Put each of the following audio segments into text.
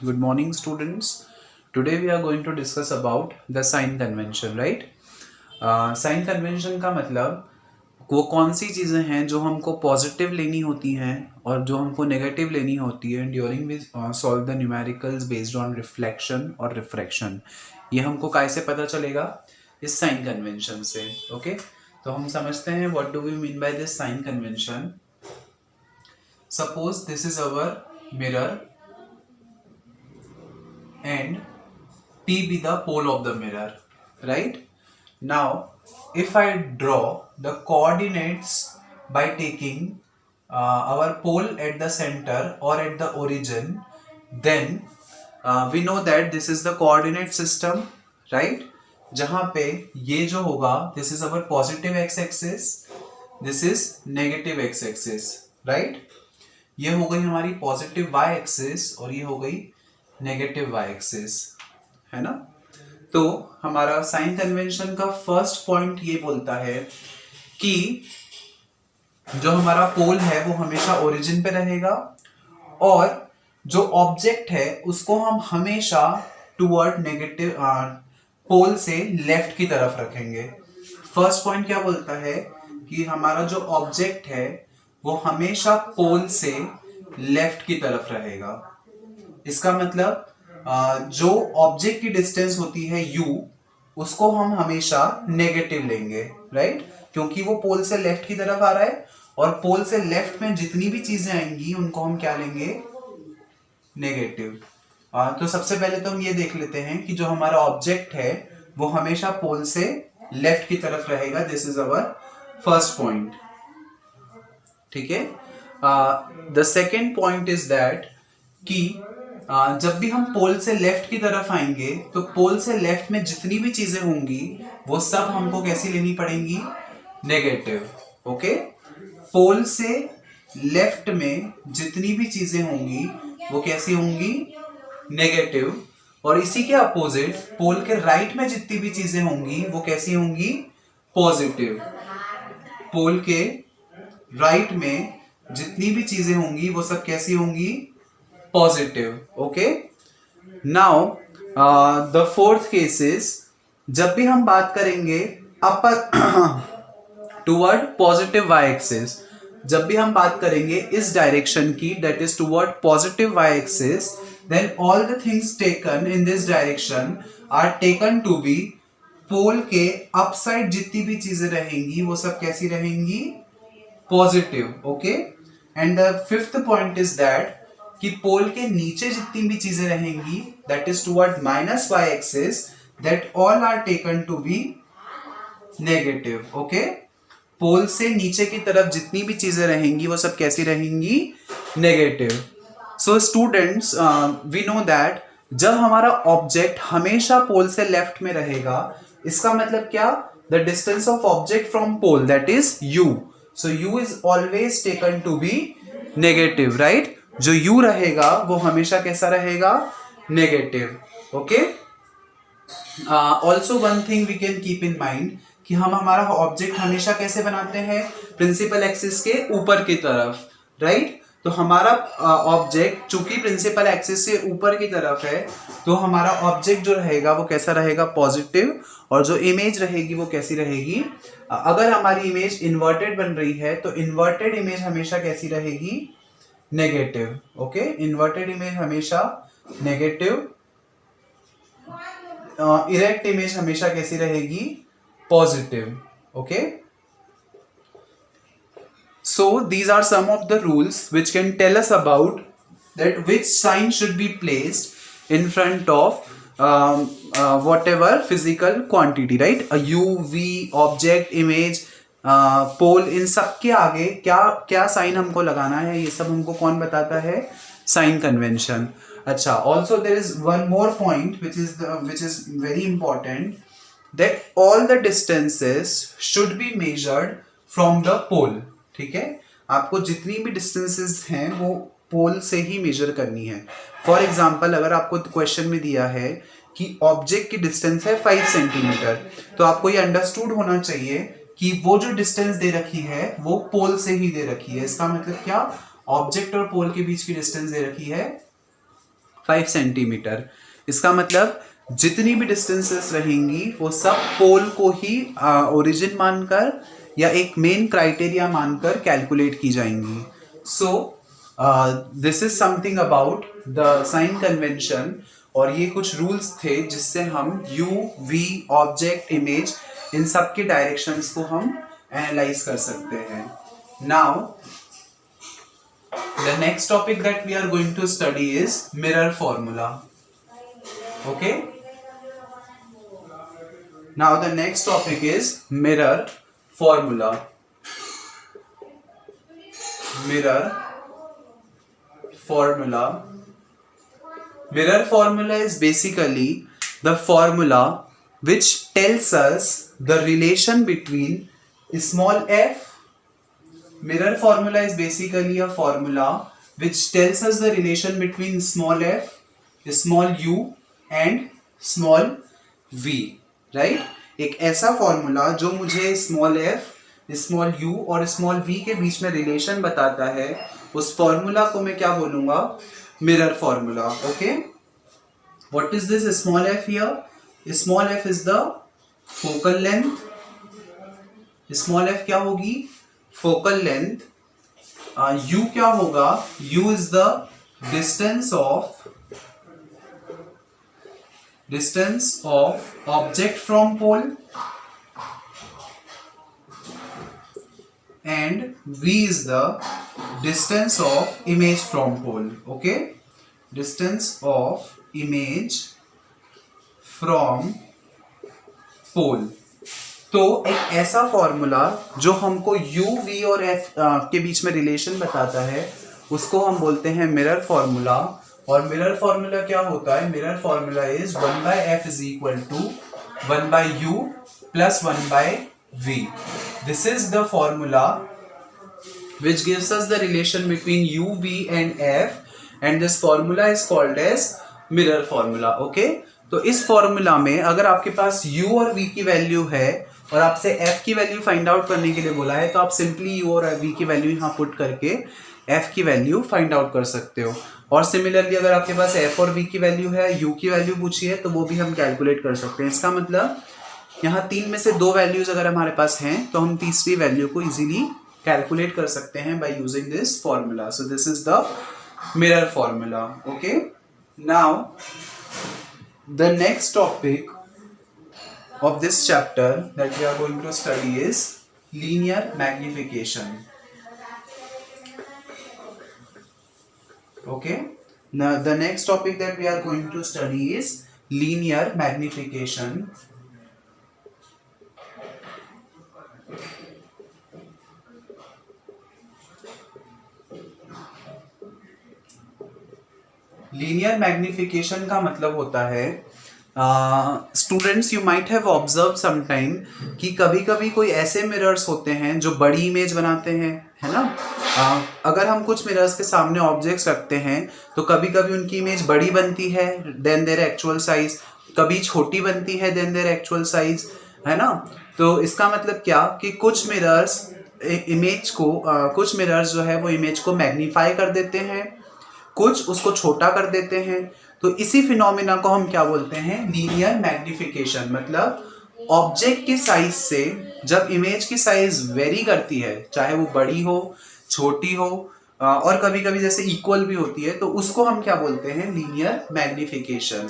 Good morning, students. Today we are going to discuss about the sign convention, right? Sign convention का मतलब वो कौन सी चीज़ें हैं जो हमको पॉजिटिव लेनी होती हैं और जो हमको नेगेटिव लेनी होती है during we solve the numericals based on reflection और रिफ्रैक्शन. ये हमको कैसे पता चलेगा? इस साइन कन्वेंशन से. ओके, तो हम समझते हैं what do we mean by this sign convention. Suppose this is our mirror and P be the pole of the mirror, right? Now, if I draw the coordinates by taking our pole at the center or at the origin, then we know that this is the coordinate system, right? जहाँ पे ये जो होगा, this is our positive x-axis, this is negative x-axis, right? ये हो गई हमारी positive y-axis और ये हो गई नेगेटिव वाई एक्सिस, है ना. तो हमारा साइन कन्वेंशन का फर्स्ट पॉइंट ये बोलता है कि जो हमारा पोल है वो हमेशा ओरिजिन पे रहेगा और जो ऑब्जेक्ट है उसको हम हमेशा टुवर्ड नेगेटिव पोल से लेफ्ट की तरफ रखेंगे. फर्स्ट पॉइंट क्या बोलता है कि हमारा जो ऑब्जेक्ट है वो हमेशा पोल से लेफ्ट की तरफ रहेगा. इसका मतलब जो ऑब्जेक्ट की डिस्टेंस होती है u उसको हम हमेशा नेगेटिव लेंगे, राइट? क्योंकि वो पोल से लेफ्ट की तरफ आ रहा है और पोल से लेफ्ट में जितनी भी चीजें आएंगी उनको हम क्या लेंगे? नेगेटिव. तो सबसे पहले तो हम ये देख लेते हैं कि जो हमारा ऑब्जेक्ट है वो हमेशा पोल से लेफ्ट की तरफ रहेगा. This is our first point. ठीक है. The second point is that कि जब भी हम पोल से लेफ्ट की तरफ आएंगे तो पोल से लेफ्ट में जितनी भी चीजें होंगी वो सब हमको कैसी लेनी पड़ेंगी? नेगेटिव. ओके, पोल से लेफ्ट में जितनी भी चीजें होंगी वो कैसी होंगी? नेगेटिव. और इसी के अपोजिट पोल के राइट में जितनी भी चीजें होंगी वो कैसी होंगी? पॉजिटिव. पोल के राइट में जितनी भी चीजें होंगी वो सब कैसी होंगी? Positive. Okay, now the fourth case is जब भी हम बात करेंगे upper toward positive y axis, जब भी हम बात करेंगे इस डायरेक्शन की, that is toward positive y axis, then all the things taken in this direction are taken to be pole के अपसाइड. जितनी भी चीजें रहेंगी वो सब कैसी रहेंगी? Positive. Okay, and the fifth point is that कि पोल के नीचे जितनी भी चीजें रहेंगी that is toward minus y axis, that all are taken to be negative. Okay, pole से नीचे की तरफ जितनी भी चीजें रहेंगी वो सब कैसी रहेंगी? Negative. So students, we know that जब हमारा ऑब्जेक्ट हमेशा पोल से लेफ्ट में रहेगा इसका मतलब क्या? The distance of object from pole that is u. So u is always taken to be negative, right? जो u रहेगा वो हमेशा कैसा रहेगा? Negative. Okay, also one thing we can keep in mind कि हम हमारा ऑब्जेक्ट हमेशा कैसे बनाते हैं? प्रिंसिपल एक्सिस के ऊपर की तरफ, राइट? तो हमारा ऑब्जेक्ट चूंकि प्रिंसिपल एक्सिस से ऊपर की तरफ है तो हमारा ऑब्जेक्ट जो रहेगा वो कैसा रहेगा? पॉजिटिव. और जो इमेज रहेगी वो कैसी रहेगी? अगर हमारी इमेज इन्वर्टेड बन रही है तो इन्वर्टेड इमेज हमेशा कैसी रहेगी? नेगेटिव. ओके, इन्वर्टेड इमेज हमेशा नेगेटिव. इरेक्ट इमेज हमेशा कैसी रहेगी? Positive. Okay, so these are some of the rules which can tell us about that which sign should be placed in front of whatever physical quantity, right? A u, v, object, image, पोल, इन सब के आगे क्या क्या sign हमको लगाना है ये सब हमको कौन बताता है? Sign convention. अच्छा, also there is one more point which is very important, that all the distances should be measured from the pole. ठीक है, आपको जितनी भी डिस्टेंसेस हैं वो पोल से ही मेजर करनी है. फॉर एग्जाम्पल, अगर आपको क्वेश्चन में दिया है कि ऑब्जेक्ट की डिस्टेंस है 5 सेंटीमीटर, तो आपको ये अंडरस्टूड होना चाहिए कि वो जो डिस्टेंस दे रखी है वो पोल से ही दे रखी है. इसका मतलब क्या? ऑब्जेक्ट और पोल के बीच की डिस्टेंस दे रखी है 5 सेंटीमीटर। इसका मतलब जितनी भी डिस्टेंसेस रहेंगी वो सब पोल को ही ओरिजिन मानकर या एक मेन क्राइटेरिया मानकर कैलकुलेट की जाएंगी। So this is something about the sign convention, और ये कुछ रूल्स थे जिससे हम यू वी ऑब्जेक्ट इमेज इन सब के डायरेक्शंस को हम एनालाइज कर सकते हैं। Now the next topic that we are going to study is mirror formula. Okay, now the next topic is mirror formula. Mirror formula. Mirror formula is basically the formula which tells us the relation between small f. Mirror formula is basically a formula which tells us the relation between small f, small u and small v. Right? एक ऐसा formula जो मुझे small F, small you और small we के बीच में relation बताता है, उस फॉर्मूला को मैं क्या बोलूंगा? Mirror formula. Okay, what is this small F here? Small F is the focal length. Small F क्या होगी? Focal length. यू क्या होगा? U is the distance of object from pole, and v is the distance of image from pole. Okay, distance of image from pole. तो एक ऐसा formula जो हमको u v और f के बीच में रिलेशन बताता है उसको हम बोलते हैं मिरर फॉर्मूला। और मिरर फॉर्मूला क्या होता है? Mirror formula is 1/f is equal to 1/u plus 1/v. This is the formula which gives us the relation between u, v and f, and this formula is called as mirror formula. Okay? तो इस formula में अगर आपके पास u और v की value है और आपसे f की वैल्यू फाइंड आउट करने के लिए बोला है, तो आप सिंपली u और v की वैल्यू यहाँ पुट करके f की वैल्यू फाइंड आउट कर सकते हो। और सिमिलरली अगर आपके पास f और v की वैल्यू है, u की वैल्यू पूछी है, तो वो भी हम कैलकुलेट कर सकते हैं। इसका मतलब यहाँ 3 में से 2 वैल्यूज अगर हमारे पास हैं तो हम तीसरी वैल्यू को इजीली कैलकुलेट कर सकते हैं by using this formula. So this is the mirror formula. Okay, now the next topic of this chapter that we are going to study is linear magnification. Okay, now the next topic that we are going to study is linear magnification. Linear magnification का मतलब होता है, students you might have observe sometime कि कभी कभी कोई ऐसे mirrors होते हैं जो बड़ी इमेज बनाते हैं, है ना। अगर हम कुछ मिरर्स के सामने ऑब्जेक्ट्स रखते हैं तो कभी कभी उनकी इमेज बड़ी बनती है देन देयर एक्चुअल साइज, कभी छोटी बनती है देन देयर एक्चुअल साइज, है ना। तो इसका मतलब क्या कि कुछ मिरर्स इमेज को कुछ मिरर्स जो है वो इमेज को मैग्नीफाई कर देते हैं, कुछ उसको छोटा कर देते हैं। तो इसी फिनोमिना को हम क्या बोलते हैं? Linear magnification. मतलब ऑब्जेक्ट की साइज से जब इमेज की साइज वेरी करती है, चाहे वो बड़ी हो छोटी हो और कभी कभी जैसे इक्वल भी होती है, तो उसको हम क्या बोलते हैं? Linear magnification.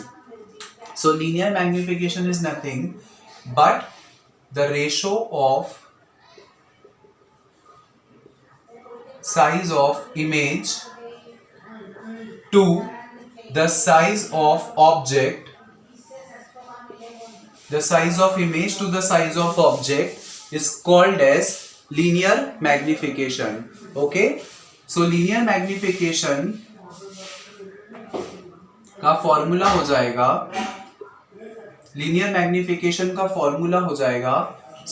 So linear magnification is nothing but the ratio of size of image to the size of object, the size of image to the size of object is called as linear magnification. Okay, so linear magnification का formula हो जाएगा, linear magnification का formula हो जाएगा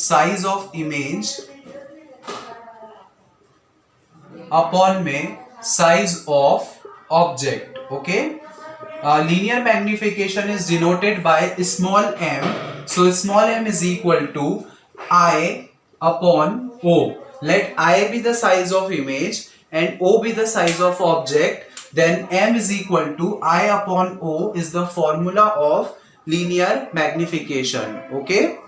size of image upon में size of object. Okay, linear magnification is denoted by small m. So small m is equal to I upon O. Let I be the size of image and O be the size of object. then m is equal to I upon O is the formula of linear magnification. Okay,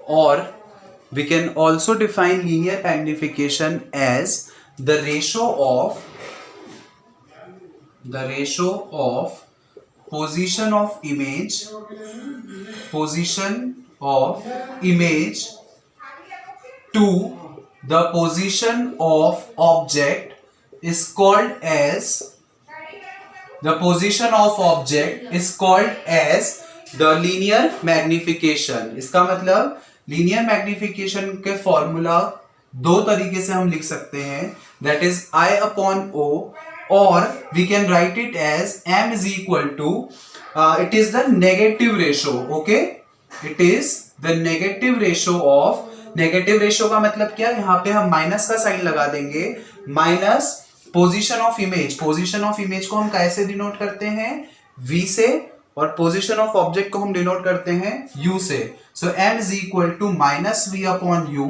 or we can also define linear magnification as the ratio of position of image to the position of object is called as the linear magnification. इसका मतलब linear magnification के formula दो तरीके से हम लिख सकते हैं, that is I upon O, or we can write it as m is equal to it is the negative ratio. Okay, it is the negative ratio of, negative ratio का मतलब क्या, यहाँ पे हम माइनस का साइन लगा देंगे, minus position of image को हम कैसे डिनोट करते हैं, v से, और पोजीशन ऑफ ऑब्जेक्ट को हम डिनोट करते हैं u से. So m is equal to minus v upon u.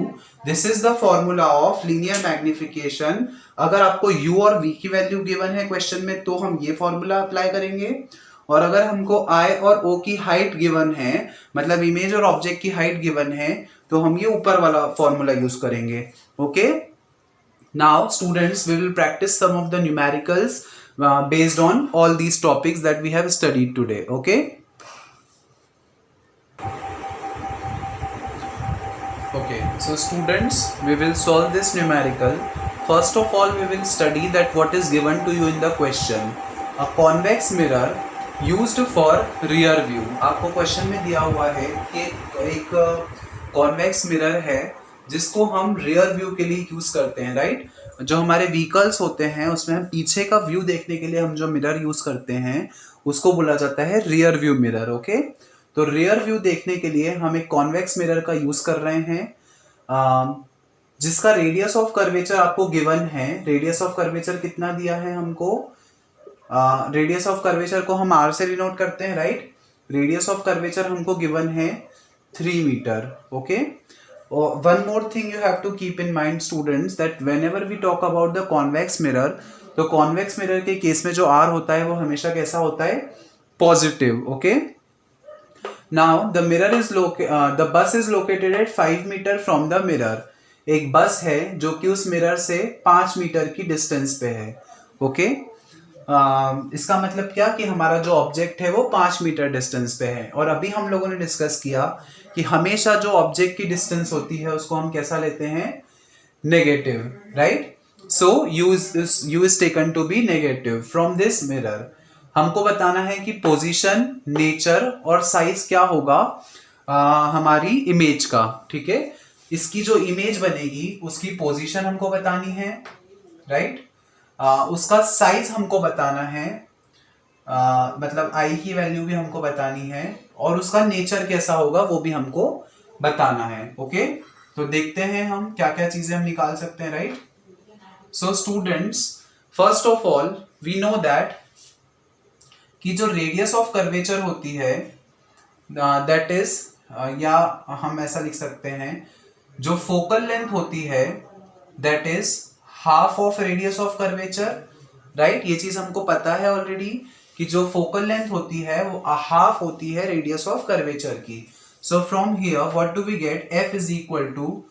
This is the formula of linear magnification. अगर आपको u और v की वैल्यू गिवन है क्वेश्चन में तो हम ये फॉर्मूला अप्लाई करेंगे, और अगर हमको I और O की हाइट गिवन है, मतलब इमेज और ऑब्जेक्ट की हाइट गिवन है, तो हम ये ऊपर वाला फॉर्मूला यूज करेंगे. Okay, now students we will practise some of the numericals based on all these topics that we have studied today. Okay, so students, we will solve this numerical. First of all, we will study that what is given to you in the question. A convex mirror used for rear view. आपको question में दिया हुआ है कि एक convex mirror है जिसको हम रियर व्यू के लिए यूज करते हैं, राइट? जो हमारे व्हीकल्स होते हैं उसमें हम पीछे का व्यू देखने के लिए हम जो मिरर यूज करते हैं उसको बोला जाता है रियर व्यू मिरर. ओके, तो रियर व्यू देखने के लिए हम एक कॉन्वेक्स मिरर का यूज कर रहे हैं जिसका रेडियस ऑफ कर्वेचर आपको गिवन है. रेडियस ऑफ कर्वेचर कितना दिया है हमको? रेडियस ऑफ कर्वेचर को हम r से डिनोट करते हैं, राइट? रेडियस ऑफ कर्वेचर हमको गिवन है 3 metre. Okay, one more thing you have to keep in mind students, that whenever we talk about the convex mirror, तो convex mirror के case में जो r होता है वो हमेशा कैसा होता है? Positive. Okay, now the mirror is the bus is located at 5 meter from the mirror. एक बस है जो कि उस मिरर से 5 मीटर की डिस्टेंस पे है. ओके, इसका मतलब क्या कि हमारा जो ऑब्जेक्ट है वो 5 मीटर डिस्टेंस पे है. और अभी हम लोगों ने डिस्कस किया कि हमेशा जो ऑब्जेक्ट की डिस्टेंस होती है उसको हम कैसा लेते हैं? Negative, right? So u is taken to be negative from this mirror. हमको बताना है कि पोजीशन, नेचर और साइज क्या होगा हमारी इमेज का. ठीक है, इसकी जो इमेज बनेगी उसकी पोजीशन हमको बतानी है, राइट? उसका साइज हमको बताना है, मतलब आई की वैल्यू भी हमको बतानी है, और उसका नेचर कैसा होगा वो भी हमको बताना है. ओके, तो देखते हैं हम क्या क्या चीजें हम निकाल सकते हैं, right? So students, first of all we know that कि जो रेडियस ऑफ कर्वेचर होती है दैट इज, या हम ऐसा लिख सकते हैं, जो फोकल लेंथ होती है that is half of radius of curvature, right? ये चीज हमको पता है ऑलरेडी कि जो फोकल लेंथ होती है वो हाफ होती है रेडियस ऑफ कर्वेचर की. So from here what do we get? f is equal to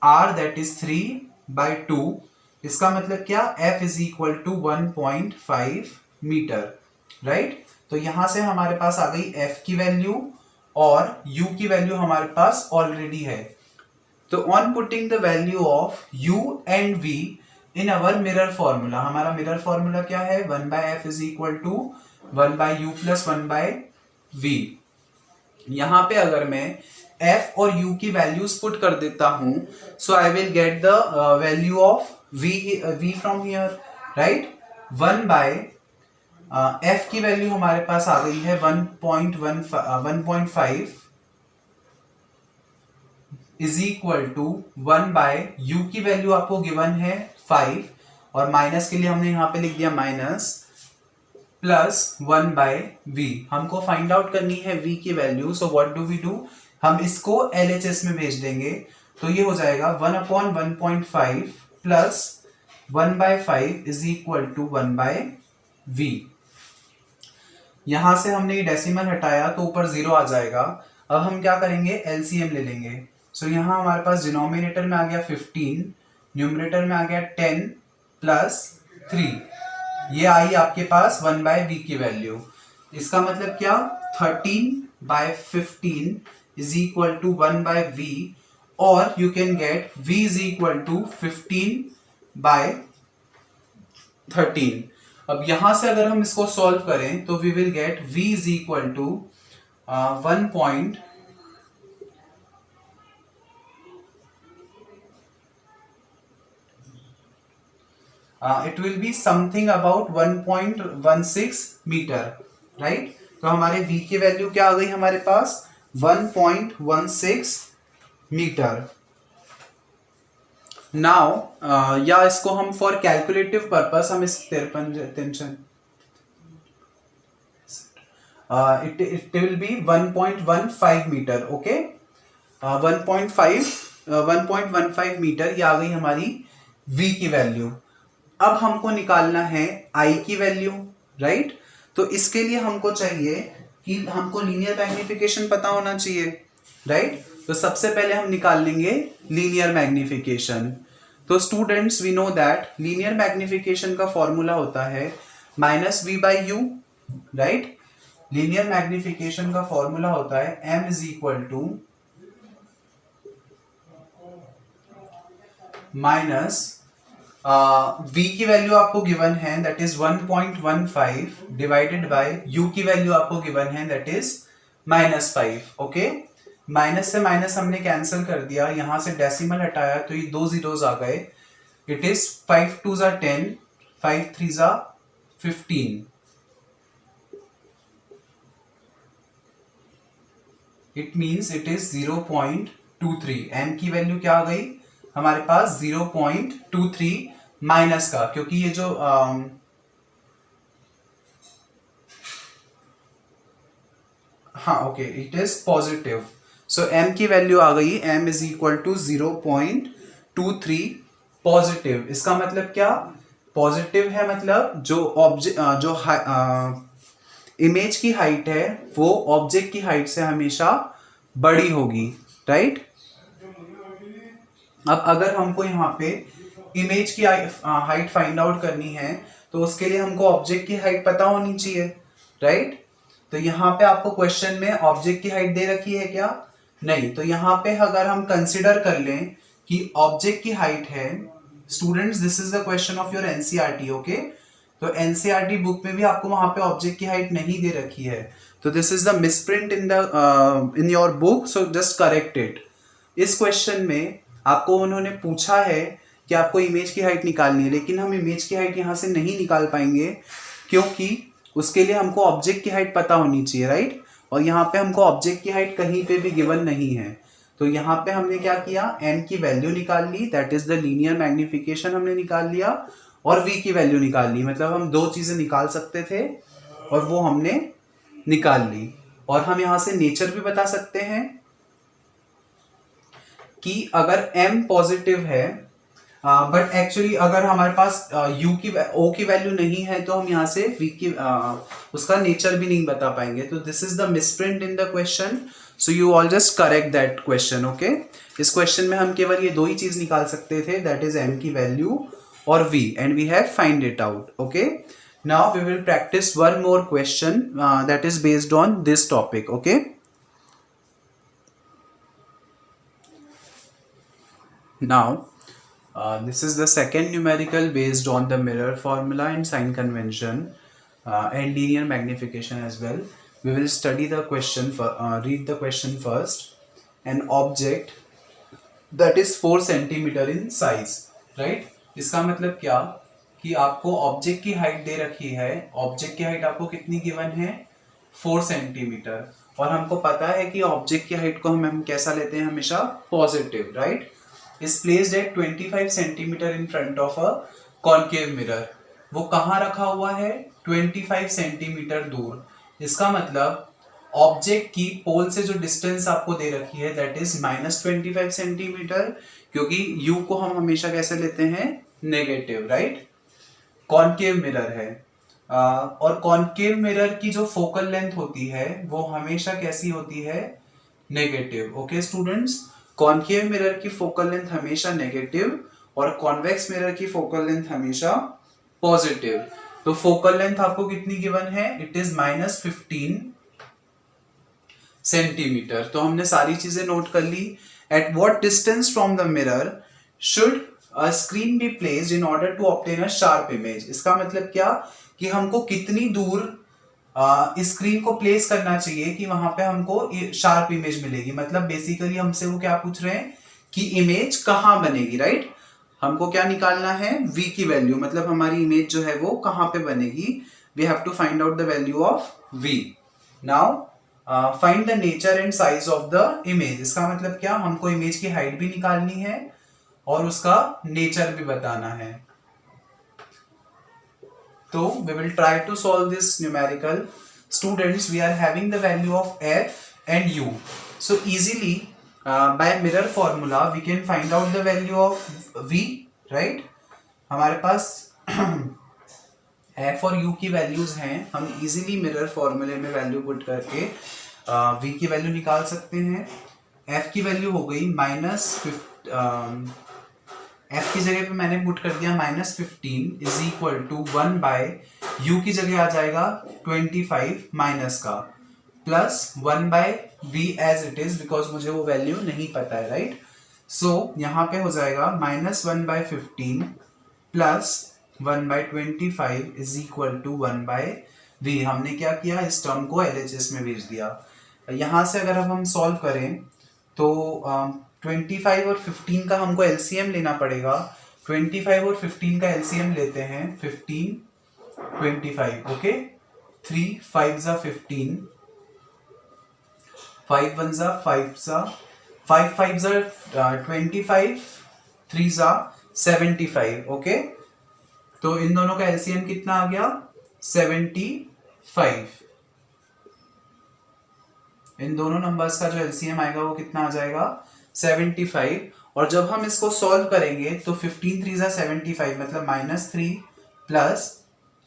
r that is 3/2. इसका मतलब क्या? f is equal to 1.5 metre, right? तो यहां से हमारे पास आ गई f की वैल्यू और u की वैल्यू हमारे पास ऑलरेडी है. तो on putting the value of u and v in our mirror formula, हमारा मिरर फॉर्मूला क्या है? 1/f is equal to 1/u plus 1/v. यहां पे अगर मैं f और u की वैल्यूज पुट कर देता हूं, so I will get the value of v from here, right? 1/f की वैल्यू हमारे पास आ गई है 1.5 इज इक्वल टू 1/u की वैल्यू आपको गिवन है 5, और माइनस के लिए हमने यहाँ पे लिख दिया माइनस, प्लस 1/v. हमको फाइंड आउट करनी है v की value. So what do we do? हम इसको LHS में भेज देंगे. तो ये हो जाएगा 1/1.5 plus 1/5 is equal to 1/v। यहां से हमने ये डेसिमल हटाया तो ऊपर 0 आ जाएगा। अब हम क्या करेंगे, एलसीएम ले लेंगे। सो यहाँ हमारे पास डिनोमिनेटर में आ गया 15, न्यूमरेटर में आ गया 10 प्लस 3, ये आई आपके पास 1/v की वैल्यू। इसका मतलब क्या, 13/15 इज इक्वल टू 1/v, और you can get v is equal to 15/13। अब यहां से अगर हम इसको सॉल्व करें तो we will get v is equal to 1. It will be something about 1.16 metre, right. तो हमारे v की वैल्यू क्या आ गई हमारे पास, 1.16 मीटर। नाउ या इसको हम फॉर कैलकुलेटिव पर्पस हम इस tension it will be 1.15 metre, okay. 1.15 metre, ये आ गई हमारी v की वैल्यू। अब हमको निकालना है I की वैल्यू, राइट। तो इसके लिए हमको चाहिए कि हमको लीनियर मैग्निफिकेशन पता होना चाहिए, राइट। तो सबसे पहले हम निकाल लेंगे लीनियर मैग्निफिकेशन। तो students we know that linear magnification का फॉर्मूला होता है -v/u, राइट। लीनियर मैग्निफिकेशन का फॉर्मूला होता है m is equal to minus v की वैल्यू आपको गिवन है that is 1.15 divided by u की वैल्यू आपको गिवन है दैट इज -5, ओके। माइनस से माइनस हमने कैंसिल कर दिया, यहां से डेसिमल हटाया तो ये 2 zeros आ गए। इट इज 5 2 ज़ा 10, 5 3 ज़ा 15। It means it is 0.23। m की वैल्यू क्या आ गई हमारे पास, 0.23 माइनस का, क्योंकि ये जो हाँ okay, it is positive. So m की वैल्यू आ गई, m is equal to 0.23 positive. इसका मतलब क्या, पॉजिटिव है मतलब जो ऑब्जेक्ट जो इमेज की हाइट है वो ऑब्जेक्ट की हाइट से हमेशा बड़ी होगी, राइट। अब अगर हमको यहाँ पे इमेज की हाइट फाइंड आउट करनी है तो उसके लिए हमको ऑब्जेक्ट की हाइट पता होनी चाहिए, राइट। तो यहाँ पे आपको क्वेश्चन में ऑब्जेक्ट की हाइट दे रखी है क्या, नहीं। तो यहाँ पे अगर हम कंसिडर कर लें कि ऑब्जेक्ट की हाइट है, students this is the question of your NCERT, okay. तो एनसीईआरटी बुक में भी आपको वहां पे ऑब्जेक्ट की हाइट नहीं दे रखी है, तो this is the misprint in your book, so just correct it. इस क्वेश्चन में आपको उन्होंने पूछा है कि आपको इमेज की हाइट निकालनी है, लेकिन हम इमेज की हाइट यहाँ से नहीं निकाल पाएंगे क्योंकि उसके लिए हमको ऑब्जेक्ट की हाइट पता होनी चाहिए, राइट। और यहाँ पे हमको ऑब्जेक्ट की हाइट कहीं पे भी गिवन नहीं है। तो यहाँ पे हमने क्या किया, m की वैल्यू निकाल ली, that is the linear magnification हमने निकाल लिया, और v की वैल्यू निकाल ली। मतलब हम दो चीजें निकाल सकते थे और वो हमने निकाल ली। और हम यहाँ से नेचर भी बता सकते हैं कि अगर m पॉजिटिव है, बट एक्चुअली अगर हमारे पास o की वैल्यू नहीं है तो हम यहाँ से v की उसका नेचर भी नहीं बता पाएंगे। तो this is the misprint in the question, so you all just correct that question, okay. इस क्वेश्चन में हम केवल ये दो ही चीज निकाल सकते थे, दैट इज m की वैल्यू और v, and we have find it out, okay. Now we will practice one more question that is based on this topic, okay. Now, this is the second numerical based on the mirror formula and sign convention and linear magnification as well. We will study the question, read the question first. An object that is 4 centimeter in size, right? इसका मतलब क्या कि आपको object की height दे रखी है, object की height आपको कितनी गिवन है, 4 सेंटीमीटर, और हमको पता है कि ऑब्जेक्ट की हाइट को हम कैसा लेते हैं, हमेशा positive, right. is placed at 25 centimetre in front of a concave mirror. वो कहाँ रखा हुआ है, 25 सेंटीमीटर दूर। इसका मतलब ऑब्जेक्ट की पोल से जो डिस्टेंस आपको दे रखी है दैट इज -25 सेंटीमीटर, क्योंकि u को हम हमेशा कैसे लेते हैं, नेगेटिव, राइट। कॉनकेव मिरर है और कॉनकेव मिरर की जो फोकल लेंथ होती है वो हमेशा कैसी होती है, negative. Okay students, concave mirror की फोकल लेंथ हमेशा नेगेटिव और कॉन्वेक्स मिरर की फोकल लेंथ हमेशा पॉजिटिव। तो फोकल लेंथ आपको कितनी गिवन है, इट इज -15 सेंटीमीटर। तो हमने सारी चीजें नोट कर ली। At what distance from the mirror should a screen be placed in order to obtain a sharp image. इसका मतलब क्या कि हमको कितनी दूर स्क्रीन को प्लेस करना चाहिए कि वहां पे हमको शार्प इमेज मिलेगी। मतलब बेसिकली हमसे वो क्या पूछ रहे हैं कि इमेज कहाँ बनेगी, राइट। हमको क्या निकालना है, v की वैल्यू, मतलब हमारी इमेज जो है वो कहाँ पे बनेगी। We have to find out the value of v। Now find the nature and size of the image. इसका मतलब क्या, हमको इमेज की हाइट भी निकालनी है और उसका नेचर भी बताना है। तो we will try to solve this numerical. Students, we are having the value of f and u. So easily by mirror formula we can find out the value of v, right? हमारे पास f और u की values हैं, हम easily mirror फॉर्मूले में value put करके v की value निकाल सकते हैं। f की वैल्यू हो गई f की जगह पे मैंने पुट कर दिया -15 is equal to 1 by u की जगह आ जाएगा 25 माइनस का plus 1 by v as it is, because मुझे वो वैल्यू नहीं पता है, राइट। सो यहाँ पे हो जाएगा -1 by 15 plus 1 by 25 is equal to 1 by v। हमने क्या किया, इस टर्म को LHS में भेज दिया। यहाँ से अगर हम सॉल्व करें तो 25 और 15 का हमको LCM लेना पड़ेगा। 25 और 15 का LCM लेते हैं, 15 25, ओके। 3 5 जा 15, 5 1 जा 5 जा 5 5 जा 25, 3 जा 75, ओके। तो इन दोनों का LCM कितना आ गया, 75। इन दोनों नंबर्स का जो LCM आएगा वो कितना आ जाएगा, 75। और जब हम इसको सॉल्व करेंगे तो 15 3 जा 75, मतलब -3 प्लस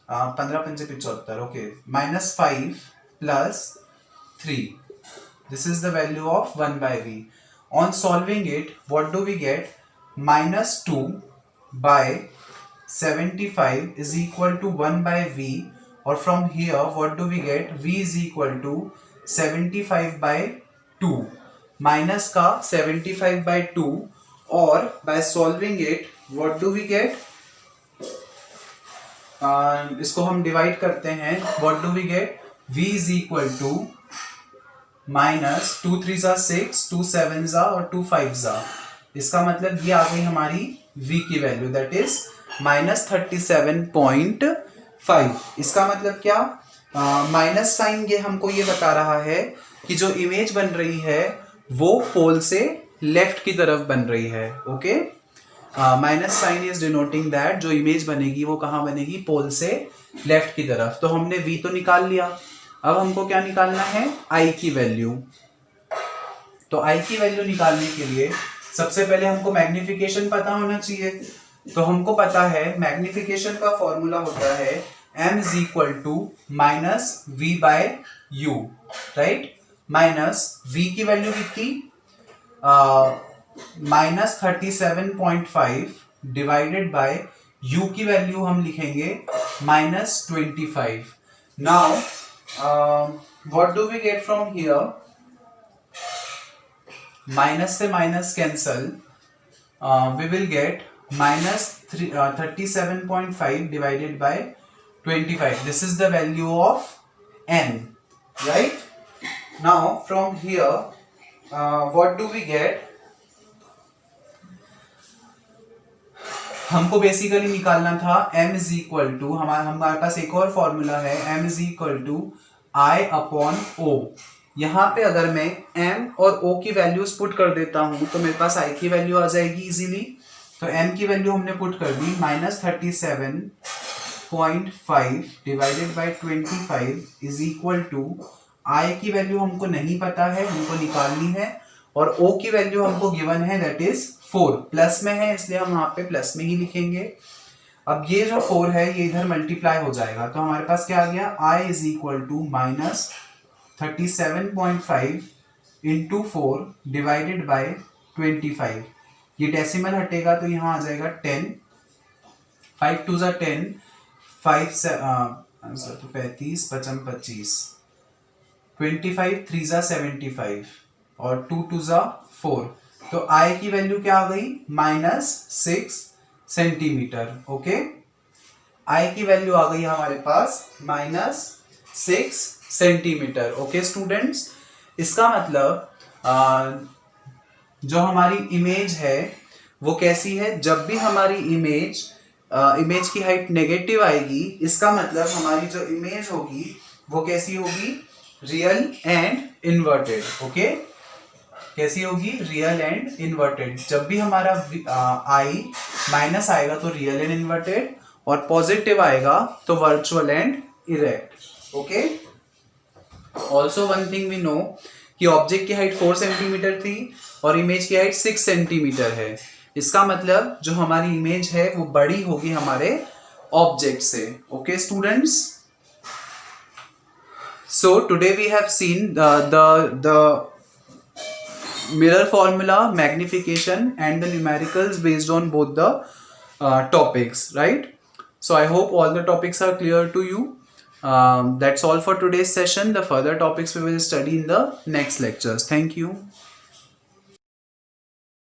15 पंजे 75, okay, -5 plus 3, this is the value of 1 by v। On solving it what do we get, -2 by 75 is equal to 1 by v, और from here what do we get, v is equal to 75 by 2 minus का 75 by 2, और by solving it what do we get, इसको हम divide करते हैं, what do we get, v is equal to minus 2 3 जा 6, 2 7 जा और 2 5 जा। इसका मतलब ये आ गई हमारी v की वैल्यू, दैट इज -37.5। इसका मतलब क्या, माइनस साइन ये हमको ये बता रहा है कि जो इमेज बन रही है वो पोल से लेफ्ट की तरफ बन रही है, okay. Minus sign is denoting that जो इमेज बनेगी वो कहाँ बनेगी, पोल से लेफ्ट की तरफ। तो हमने v तो निकाल लिया, अब हमको क्या निकालना है, i की वैल्यू। तो i की वैल्यू निकालने के लिए सबसे पहले हमको मैग्निफिकेशन पता होना चाहिए। तो हमको पता है मैग्निफिकेशन का फॉर्मूला होता है m is equal to -v by u, right. Minus v की वैल्यू कितनी, -37.5 डिवाइडेड बाय u की वैल्यू हम लिखेंगे -25। Now what do we get from here, minus से minus cancel, we will get -37.5 divided by 25. This is the value of n, right? Now from here, what do we get? हमको basically निकालना था m is equal to, हमारे पास एक और formula है, m is equal to i upon o। यहाँ पे अगर मैं m और o की वैल्यूज पुट कर देता हूँ तो मेरे पास i की वैल्यू आ जाएगी इजीली। तो m की वैल्यू हमने पुट कर दी, -37.5 divided by 25 is equal to I की वैल्यू हमको नहीं पता है, हमको निकालनी है, और ओ की वैल्यू हमको गिवन है, दैट इज 4, प्लस में है इसलिए हम यहाँ पे प्लस में ही लिखेंगे। अब ये जो 4 है ये इधर मल्टीप्लाई हो जाएगा, तो हमारे पास क्या आ गया, I is equal to minus 37.5 into 4 divided by 25। ये डेसिमल हटेगा तो यहाँ आ जाएगा 10, 5 टू ज़ा 10, 5 तो 35, 55, 25, 25 3 ज़ा 75 और 2 टू ज़ा 4, तो आई की वैल्यू क्या आ गई, -6 सेंटीमीटर। ओके, आई की वैल्यू आ गई हमारे पास -6 सेंटीमीटर। ओके स्टूडेंट्स, इसका मतलब जो हमारी इमेज है वो कैसी है, जब भी हमारी इमेज की हाइट नेगेटिव आएगी, इसका मतलब हमारी जो इमेज होगी वो कैसी होगी, रियल एंड इन्वर्टेड। ओके, कैसी होगी, रियल एंड इन्वर्टेड। जब भी हमारा आई माइनस आएगा तो रियल एंड इन्वर्टेड, और पॉजिटिव आएगा तो virtual and erect. Okay, also one thing we know कि ऑब्जेक्ट की हाइट 4 सेंटीमीटर थी और इमेज की हाइट 6 सेंटीमीटर है। इसका मतलब जो हमारी इमेज है वो बड़ी होगी हमारे ऑब्जेक्ट से। Okay students, so today we have seen the mirror formula, magnification and the numericals based on both the topics, right? So I hope all the topics are clear to you. That's all for today's session. The further topics we will study in the next lectures. Thank you.